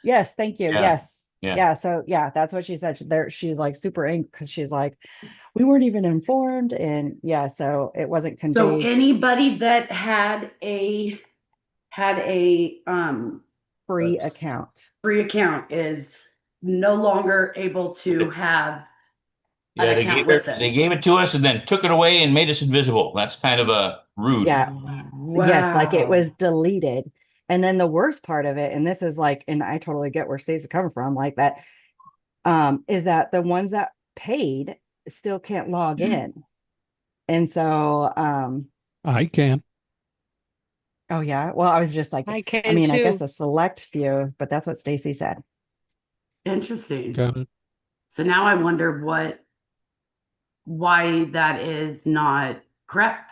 Yes, thank you. Yeah. Yes. Yeah. Yeah. So yeah, that's what she said. She's like super angry because she's like, we weren't even informed. And yeah, so it wasn't So conveyed. anybody that had a Free oops, account. free account is no longer able to have an Yeah, account with they them. gave it to us and then took it away and made us invisible. That's kind of a rude. Yeah. Yes, like it Wow. was deleted. And then the worst part of it, and this is like, and I totally get where Stacey's coming from, like that, is that the ones that paid still can't log in. And so, I can. oh yeah, well, I was just like, I I can mean, I guess too. a select few, but that's what Stacy said. Interesting. Got it. So now I wonder why that is not correct.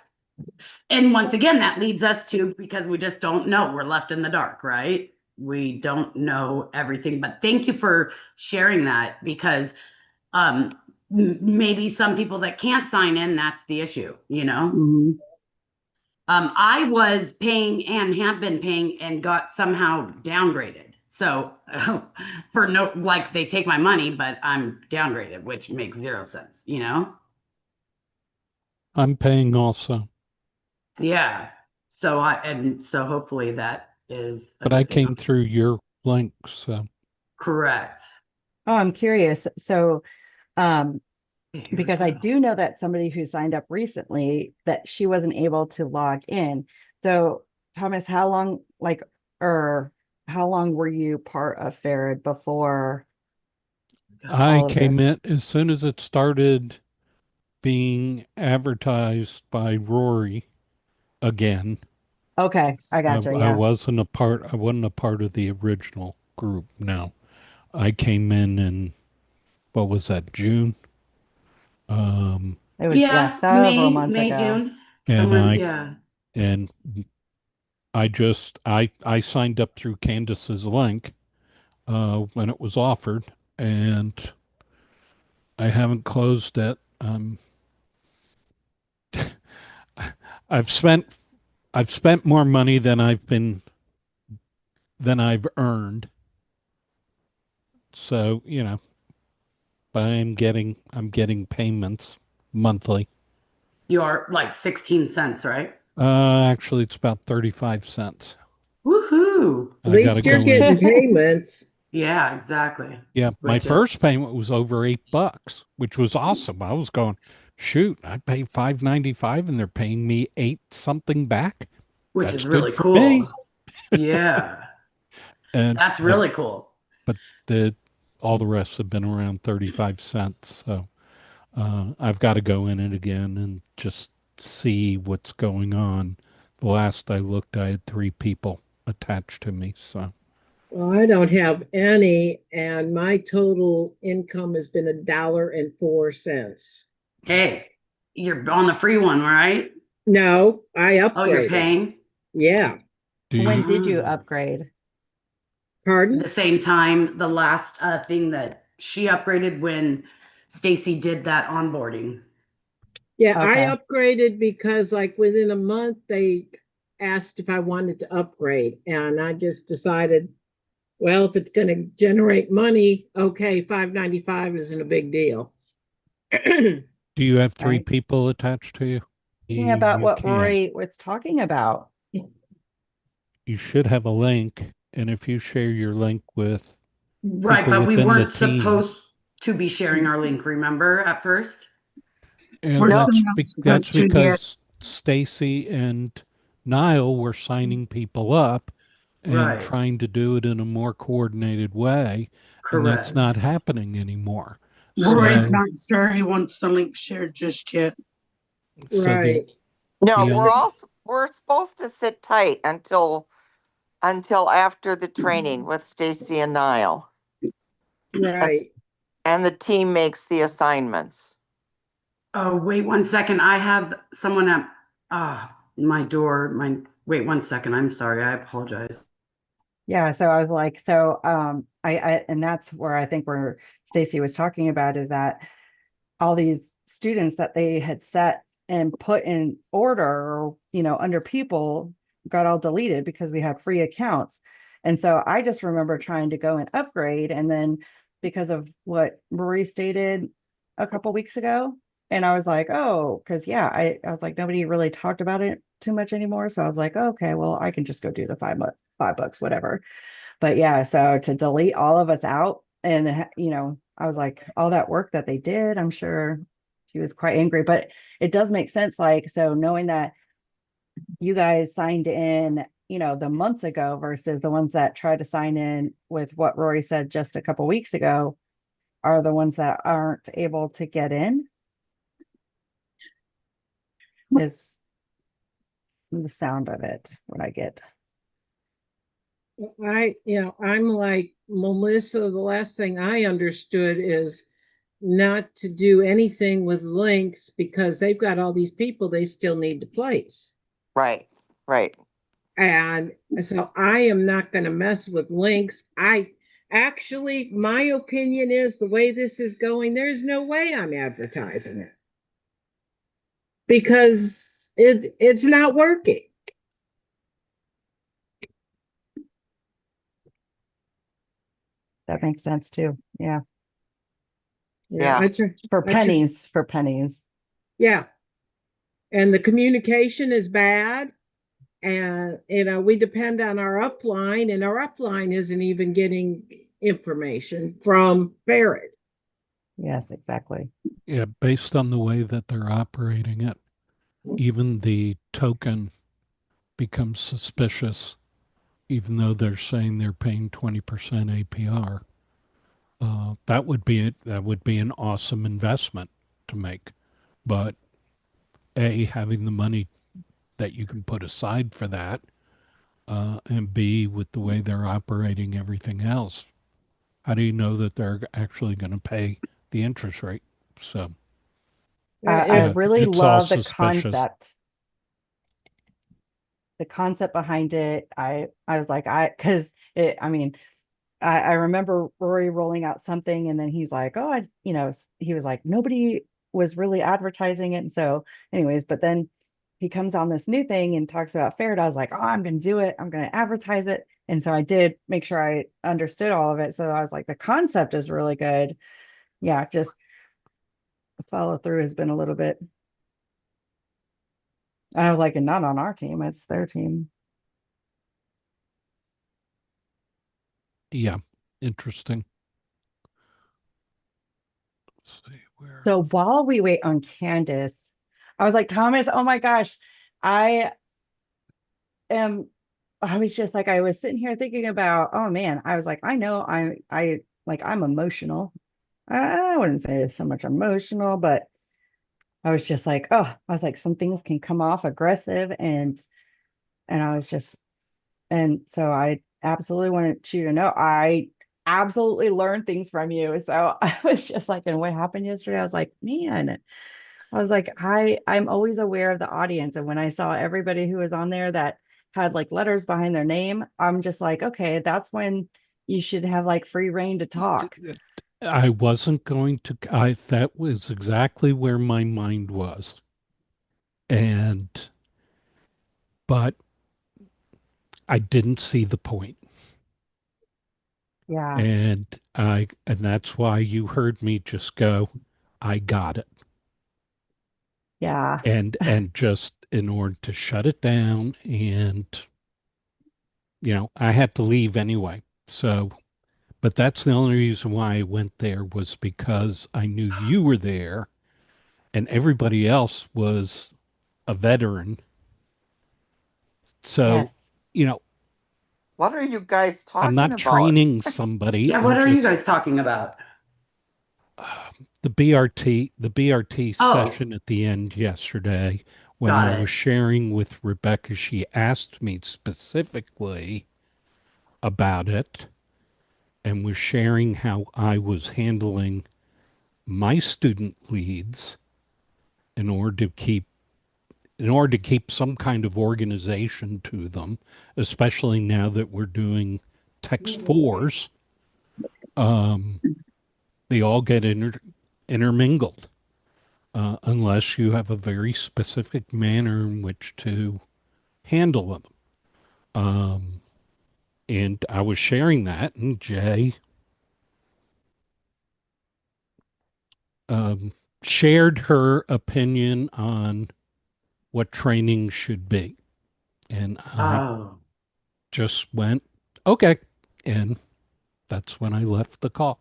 And once again, that leads us to, because we just don't know. We're left in the dark, right? We don't know everything. But thank you for sharing that, because um maybe some people that can't sign in, that's the issue, you know? Mhm. I was paying and have been paying and got somehow downgraded. So for no, like they take my money, but I'm downgraded, which makes zero sense, you know? I'm paying also, Yeah. So hopefully that is a but I good thing. came through your link, so Correct. Oh, I'm curious. So, um, Okay, here we because I go. do know that somebody who signed up recently that she wasn't able to log in. So, Thomas, how long, like, or how long were you part of Farad before I all of came this? in as soon as it started being advertised by Rory again. Okay, I gotcha. I Yeah. wasn't a part. I wasn't a part of the original group. No, I came in what was that, June? Um, It was, yeah, Yeah, several months ago. June, and somewhere, I yeah. and I signed up through Candice's link when it was offered, and I haven't closed it. I've spent I've spent more money than I've earned. So, but I'm getting payments monthly. You're like 16 cents, right? Actually it's about 35 cents. Woohoo. At I got to least you're go in. getting payments. Yeah, exactly. Yeah, my Which is first payment was over $8, which was awesome. I was going, shoot, I pay 5.95 and they're paying me 8 something back. which That's is good really for me. cool. Yeah, And that's but really cool. but the all the rest have been around 35 cents. So I've got to go in it again and just see what's going on. The last I looked, I had 3 people attached to me. So Well, I don't have any, and my total income has been $1.04. Hey, you're on the free one, right? No, I Oh, you're upgraded. paying? Yeah. do When you? did you Ah. upgrade? Pardon? The same time, the last thing that she upgraded when Stacy did that onboarding. Yeah, I Okay. upgraded because, like, within a month, they asked if I wanted to upgrade. And I just decided, well, if it's going to generate money, okay, 5.95 isn't a big deal. Do you have three Right. people attached to you? Thinking about You what can't. Rory was talking about. You should have a link, and if you share your link with Right, people but we within the weren't team, supposed to be sharing our link, remember, at first? and We're No, still not that's supposed to yet. because Stacy and Niall were signing people up and Right, trying to do it in a more coordinated way, and that's correct. not happening anymore. Rory's Right, So, not sure he wants the link shared just yet. so right. no, the only we're supposed to sit tight until after the training with Stacy and Niall. And, Right. and the team makes the assignments. Oh, wait 1 second. I have someone at my door. Wait 1 second. I'm sorry. I apologize. Yeah, so I was like, so and that's where I think where Stacy was talking about is that all these students that they had set and put in order, or under people got all deleted because we had free accounts. And so I just remember trying to go and upgrade. And then because of what Rory stated a couple weeks ago, and I was like, oh, because yeah, I was like, nobody really talked about it too much anymore. So I was like, okay, well, I can just go do the $5, whatever. But yeah, so to delete all of us out and, I was like, all that work that they did, I'm sure she was quite angry, but it does make sense. Like, so knowing that you guys signed in, the months ago versus the ones that tried to sign in with what Rory said just a couple weeks ago are the ones that aren't able to get in is the sound of it, what I get. I'm like Melissa, the last thing I understood is not to do anything with links because they've got all these people they still need to place. Right, right. And so I am not going to mess with links. My opinion is the way this is going, there's no way I'm advertising it because it's not working. That makes sense too. Yeah. Yeah. For pennies. Yeah. And the communication is bad. And, we depend on our upline, and our upline isn't even getting information from Barrett. Yes, exactly. Yeah, based on the way that they're operating it, even the token becomes suspicious, even though they're saying they're paying 20% APR. That would be an awesome investment to make, but having the money that you can put aside for that, and B, with the way they're operating everything else, how do you know that they're actually going to pay the interest rate? So I really it's all love the suspicious. concept behind it. I was like, because I remember Rory rolling out something and then he's like, oh, he was like, nobody was really advertising it. And so anyways, but then he comes on this new thing and talks about Ferret. I was like, oh, I'm going to do it. I'm going to advertise it. And so I did make sure I understood all of it. So I was like, the concept is really good. Yeah, just the follow through has been a little bit. And I was like, and not on our team, it's their team. Yeah, interesting. Let's see where. So while we wait on Candice, I was like, Thomas, oh my gosh, I was just like, I was sitting here thinking about, oh man, I was like, I know I'm emotional. I wouldn't say it's so much emotional, but I was just like, oh, I was like, some things can come off aggressive and I was just, and so I absolutely wanted you to know, I absolutely learned things from you. So I was just like, and what happened yesterday? I was like, man, I was like, I'm always aware of the audience. And when I saw everybody who was on there that had like letters behind their name, I'm just like, okay, that's when you should have like free reign to talk. I wasn't going to, that was exactly where my mind was. But I didn't see the point. Yeah. And that's why you heard me just go, I got it. Yeah. And just in order to shut it down, and I had to leave anyway. So, but that's the only reason why I went there, was because I knew you were there and everybody else was a veteran. So, Yes. What are you guys I'm talking not about? training somebody. Yeah, what are you guys talking about? The BRT Oh. session at the end yesterday, when Got I it. was sharing with Rebecca, she asked me specifically about it and was sharing how I was handling my student leads in order to keep some kind of organization to them, especially now that we're doing text fours. They all get intermingled, unless you have a very specific manner in which to handle them. And I was sharing that, and Jay um, shared her opinion on what training should be. And I Oh, just went, okay. And that's when I left the call.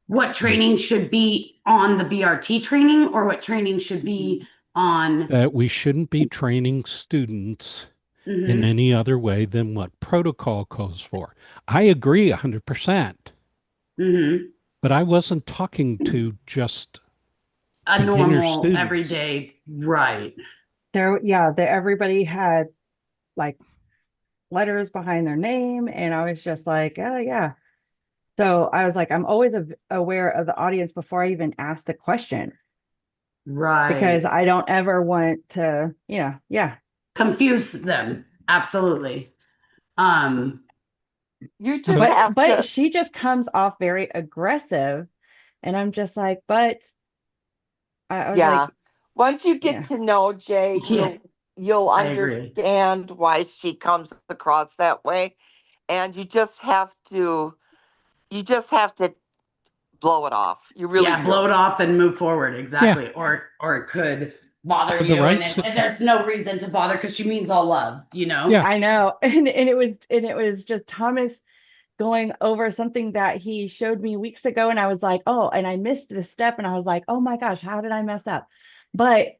what training should be on the BRT training, or what training should be on? That we shouldn't be training students in Mhm, any other way than what protocol calls for. I agree 100%, mhm. but I wasn't talking to just A beginner normal, students. everyday, right? Everybody had like letters behind their name, and I was just like, oh yeah. So I was like, I'm always aware of the audience before I even ask the question, because Right. I don't ever want to, yeah. Confuse them. Absolutely. Um, You just So, have But to, she just comes off very aggressive, and I'm just like, but I was yeah. like, Once you get yeah, to know Jay, yeah, you'll I agree. understand why she comes across that way. And you just have to blow it off. You really Yeah, blow do. it off and move forward. yeah, Exactly. Or it could bother for the you, right and situ- there's no reason to bother because she means all love, you know? yeah, I know. And it was just Thomas going over something that he showed me weeks ago, and I was like, oh, and I missed this step, and I was like, oh my gosh, how did I mess up? But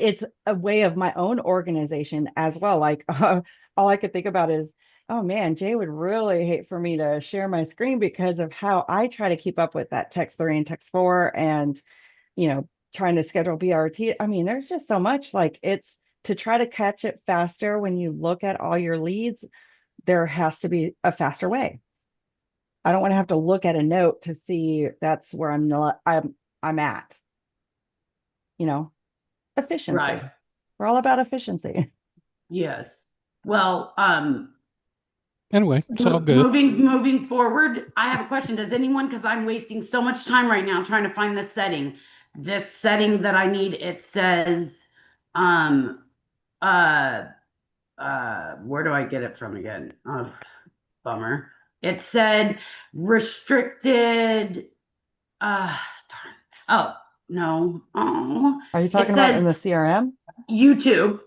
it's a way of my own organization as well. Like all I could think about is, oh man, Jay would really hate for me to share my screen because of how I try to keep up with that text 3 and text 4, and trying to schedule BRT. I mean, there's just so much, like, it's to try to catch it faster. When you look at all your leads, there has to be a faster way. I don't want to have to look at a note to see that's where I'm at, you know, Right. efficiency. We're all about efficiency. Yes. Well, anyway, it's all good. moving forward, I have a question. Does anyone, because I'm wasting so much time right now trying to find this setting. This setting that I need, it says, um, uh, where do I get it from again? Oh, bummer. It said restricted, darn. Oh, no. Oh, Are you it talking about in says the CRM? YouTube,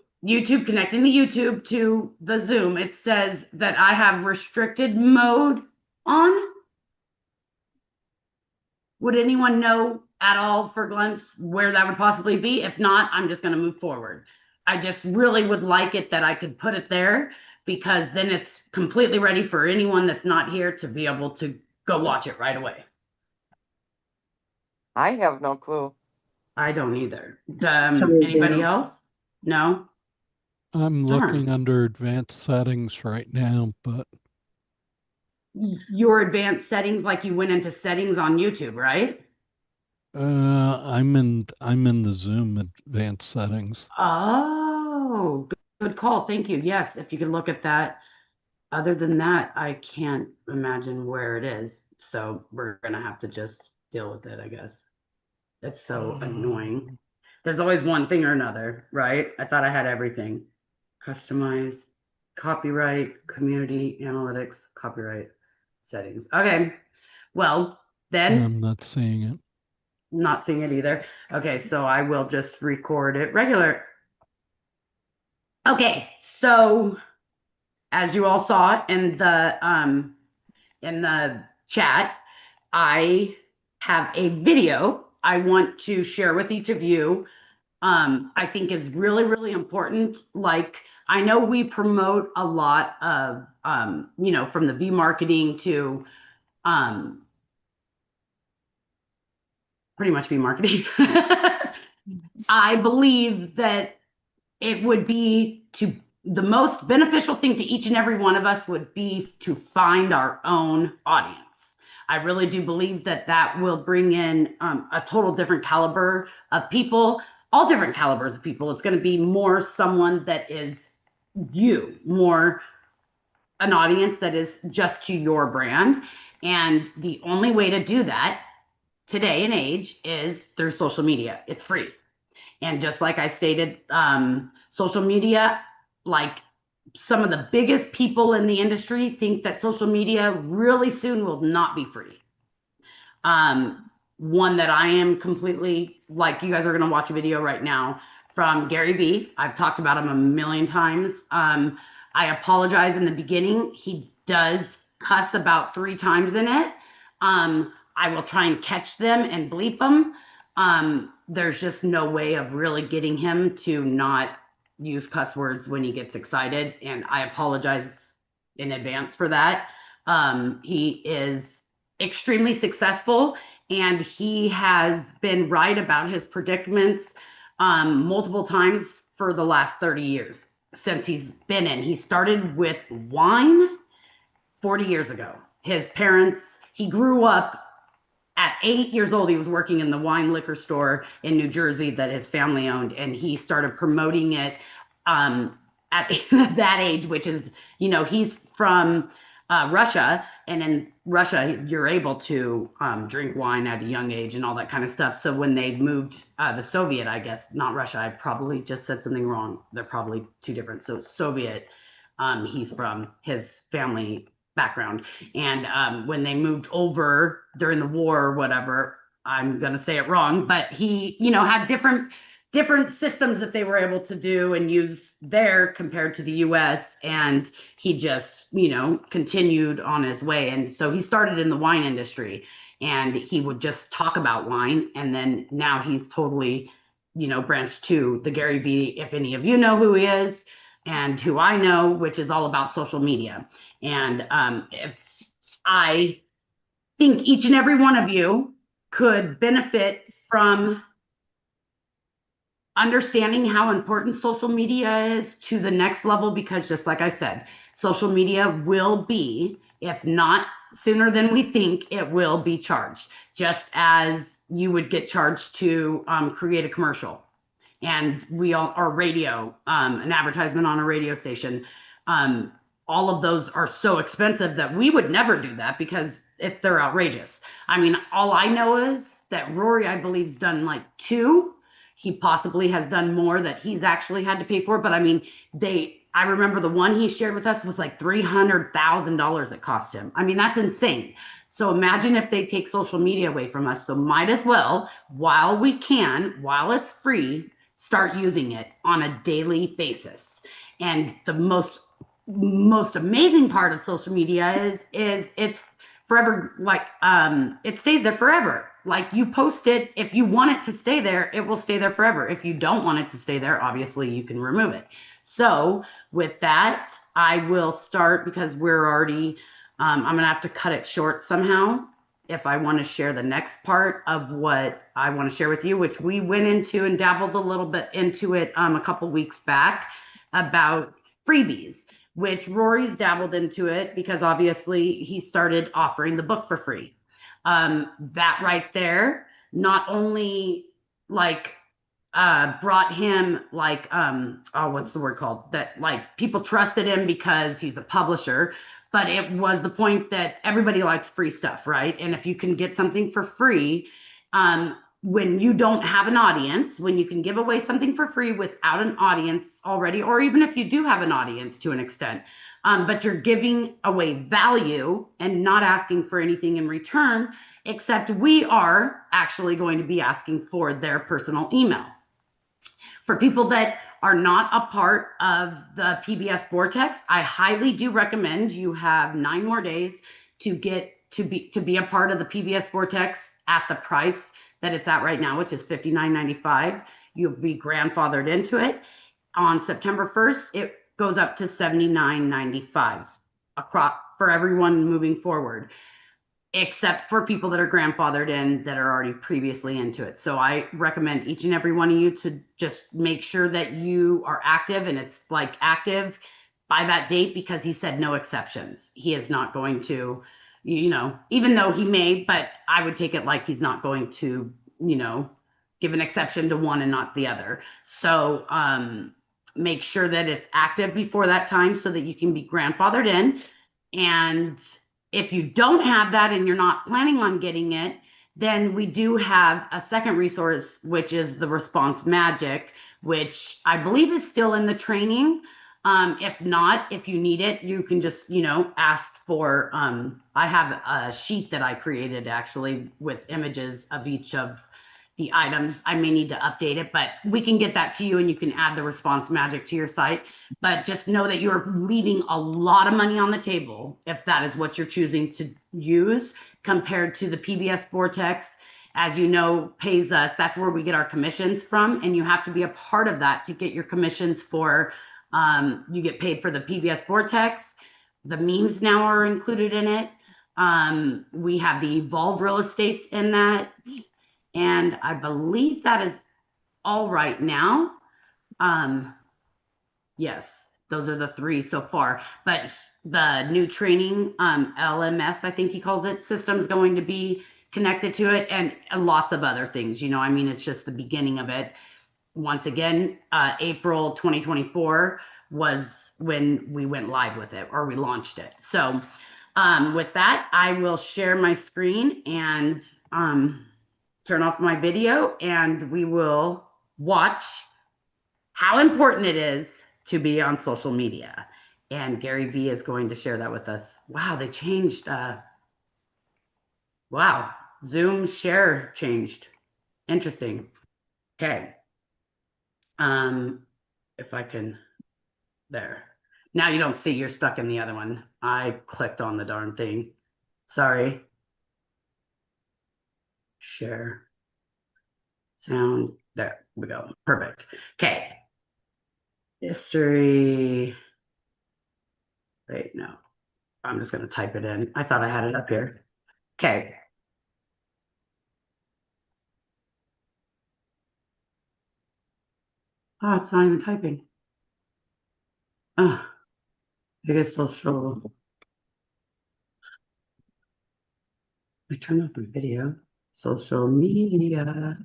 connecting the YouTube to the Zoom. It says that I have restricted mode on. Would anyone know at all for glimpse where that would possibly be? If not, I'm just going to move forward. I just really would like it that I could put it there, because then it's completely ready for anyone that's not here to be able to go watch it right away. I have no clue. I don't either. So, Anybody yeah. else? No? I'm looking Darn. under advanced settings right now, but Your advanced settings, like you went into settings on YouTube, right? I'm in the Zoom advanced settings. Oh, good call. Thank you. Yes, if you could look at that. Other than that, I can't imagine where it is. So we're gonna have to just deal with it, I guess. It's so annoying. There's always one thing or another, right? I thought I had everything. Customize, copyright, community, analytics, copyright, settings. Okay. Well, then I'm not seeing it. not seeing it either. Okay, so I will just record it regular. Okay, so as you all saw in the chat, I have a video I want to share with each of you. I think is really, really important. Like, I know we promote a lot of, from the V marketing to pretty much V marketing. I believe that it would be to the most beneficial thing to each and every one of us would be to find our own audience. I really do believe that that will bring in a total different caliber of people, all different calibers of people. It's going to be more someone that is more an audience that is just to your brand. And the only way to do that today and age is through social media. It's free. And just like I stated, social media, like some of the biggest people in the industry think that social media really soon will not be free. One that I am completely, like, you guys are going to watch a video right now from Gary Vee. I've talked about him a million times. I apologize in the beginning. He does cuss about 3 times in it. I will try and catch them and bleep them. There's just no way of really getting him to not use cuss words when he gets excited, and I apologize in advance for that. He is extremely successful, and he has been right about his predicaments multiple times for the last 30 years since he's been in. He started with wine 40 years ago. His parents, he grew up at 8 years old. He was working in the wine liquor store in New Jersey that his family owned, and he started promoting it at that age, which is, you know, he's from Russia, and in Russia you're able to drink wine at a young age and all that kind of stuff. So when they moved the Soviet, I guess, not Russia, I probably just said something wrong, they're probably two different. So Soviet, he's from, his family background, and when they moved over during the war or whatever, I'm gonna say it wrong, but he, you know, had different systems that they were able to do and use there compared to the US, and he just, you know, continued on his way. And so he started in the wine industry, and he would just talk about wine, and then now he's totally, you know, branched to the Gary Vee, if any of you know who he is, and who I know, which is all about social media. And if I think each and every one of you could benefit from understanding how important social media is to the next level, because just like I said, social media will be, if not sooner than we think, it will be charged, just as you would get charged to create a commercial. And we all, our radio, an advertisement on a radio station, all of those are so expensive that we would never do that because they're outrageous. I mean, all I know is that Rory, I believe, has done like 2. He possibly has done more that he's actually had to pay for. But I mean, I remember the one he shared with us was like $300,000 it cost him. I mean, that's insane. So imagine if they take social media away from us. So might as well, while we can, while it's free, start using it on a daily basis. And the most amazing part of social media is it's forever, like it stays there forever. Like, you post it, if you want it to stay there, it will stay there forever. If you don't want it to stay there, obviously you can remove it. So with that, I will start, because we're already I'm gonna have to cut it short somehow if I want to share the next part of what I want to share with you, which we went into and dabbled a little bit into it a couple weeks back, about freebies, which Rory's dabbled into it because obviously he started offering the book for free. That right there not only like brought him like oh, what's the word called, that like people trusted him because he's a publisher, but it was the point that everybody likes free stuff, right? And if you can get something for free, when you don't have an audience, when you can give away something for free without an audience already, or even if you do have an audience to an extent, but you're giving away value and not asking for anything in return, except we are actually going to be asking for their personal email. For people that are not a part of the PBS Vortex, I highly do recommend you have 9 more days to get to be a part of the PBS Vortex at the price that it's at right now, which is $59.95. You'll be grandfathered into it. On September 1st, it goes up to $79.95 across for everyone moving forward, except for people that are grandfathered in that are already previously into it. So I recommend each and every one of you to just make sure that you are active, and it's like active by that date, because he said no exceptions. He is not going to, you know, even though he may, but I would take it like he's not going to, you know, give an exception to one and not the other. So make sure that it's active before that time so that you can be grandfathered in. And if you don't have that and you're not planning on getting it, then we do have a second resource, which is the Response Magic, which I believe is still in the training. If not, if you need it, you can just, ask for, I have a sheet that I created actually with images of each of the items. I may need to update it, but we can get that to you and you can add the response magic to your site. But just know that you're leaving a lot of money on the table if that is what you're choosing to use compared to the PBS Vortex. As you know, pays us. That's where we get our commissions from. And you have to be a part of that to get your commissions for, you get paid for the PBS Vortex. The memes now are included in it. We have the Evolve Real Estates in that. And I believe that is all right now. Yes, those are the 3 so far. But the new training, LMS, I think he calls it, system's going to be connected to it, and lots of other things. It's just the beginning of it. Once again, April 2024 was when we went live with it, or we launched it. So with that, I will share my screen and turn off my video, and we will watch how important it is to be on social media. And Gary V is going to share that with us. Wow, they changed. Wow, Zoom share changed. Interesting. Okay. If I can, there. Now you don't see, you're stuck in the other one. I clicked on the darn thing. Sorry. Share. Sound. There we go. Perfect. Okay. History. Wait, no. I'm just going to type it in. I thought I had it up here. Okay. Oh, it's not even typing. Oh, biggest social. I turn off my video. Social media.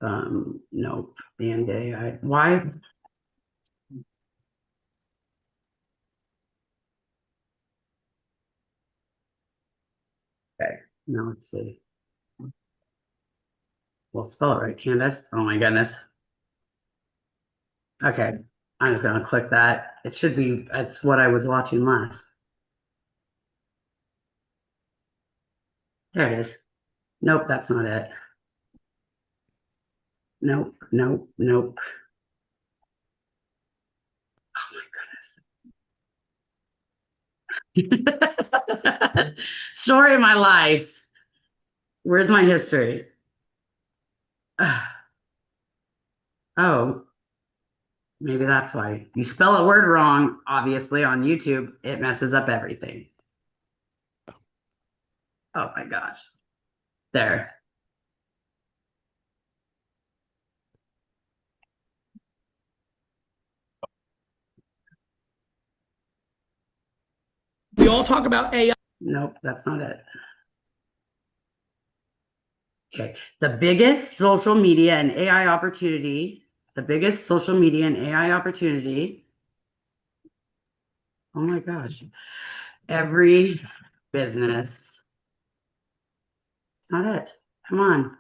Nope. And why? Okay, now let's see. We'll spell it right, Candice. Oh my goodness. Okay, I'm just gonna click that. It should be, it's what I was watching last. There it is. Nope, that's not it. Nope, nope, nope. Oh my goodness. Story of my life. Where's my history? Oh, maybe that's why. You spell a word wrong, obviously, on YouTube, it messes up everything. Oh my gosh. There. We all talk about AI. Nope, that's not it. Okay, the biggest social media and AI opportunity, the biggest social media and AI opportunity. Oh my gosh. Every business. It's not it. Come on.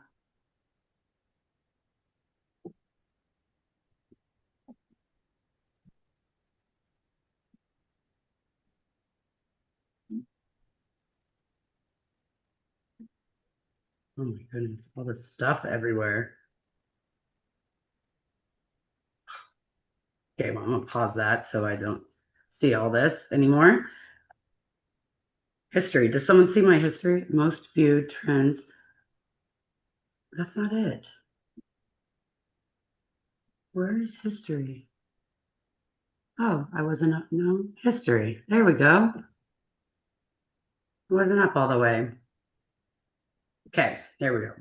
Oh my goodness, all this stuff everywhere. Okay, well, I'm gonna pause that so I don't see all this anymore. History. Does someone see my history? Most viewed trends. That's not it. Where is history? Oh, I wasn't up. No, history. There we go. It wasn't up all the way. Okay, there we go.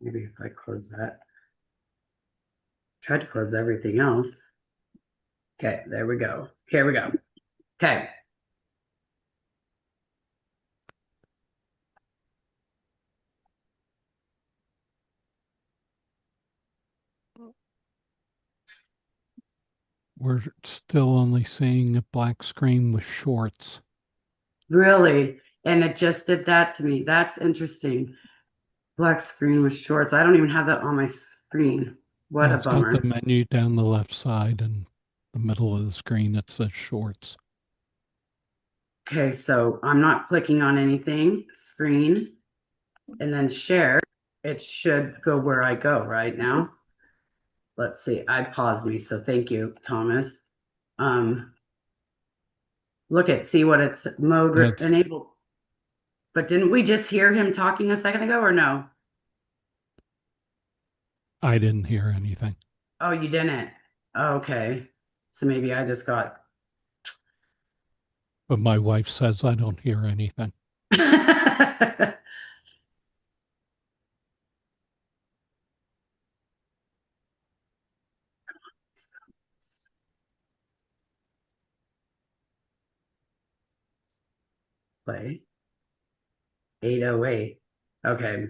Maybe if I close that. Tried to close everything else. Okay, there we go. Here we go. Okay. We're still only seeing a black screen with shorts. Really? And it just did that to me. That's interesting. Black screen with shorts. I don't even have that on my screen. What Yeah, a it's got the bummer. menu down the left side and the middle of the screen. It says shorts. Okay, so I'm not clicking on anything, screen, and then share. It should go where I go right now. Let's see, I paused me, so thank you, Thomas. Look at, see what it's mode That's enabled. But didn't we just hear him talking a second ago or no? I didn't hear anything. Oh, you didn't? Okay. So maybe I just got. But my wife says I don't hear anything. Play. 808. Okay.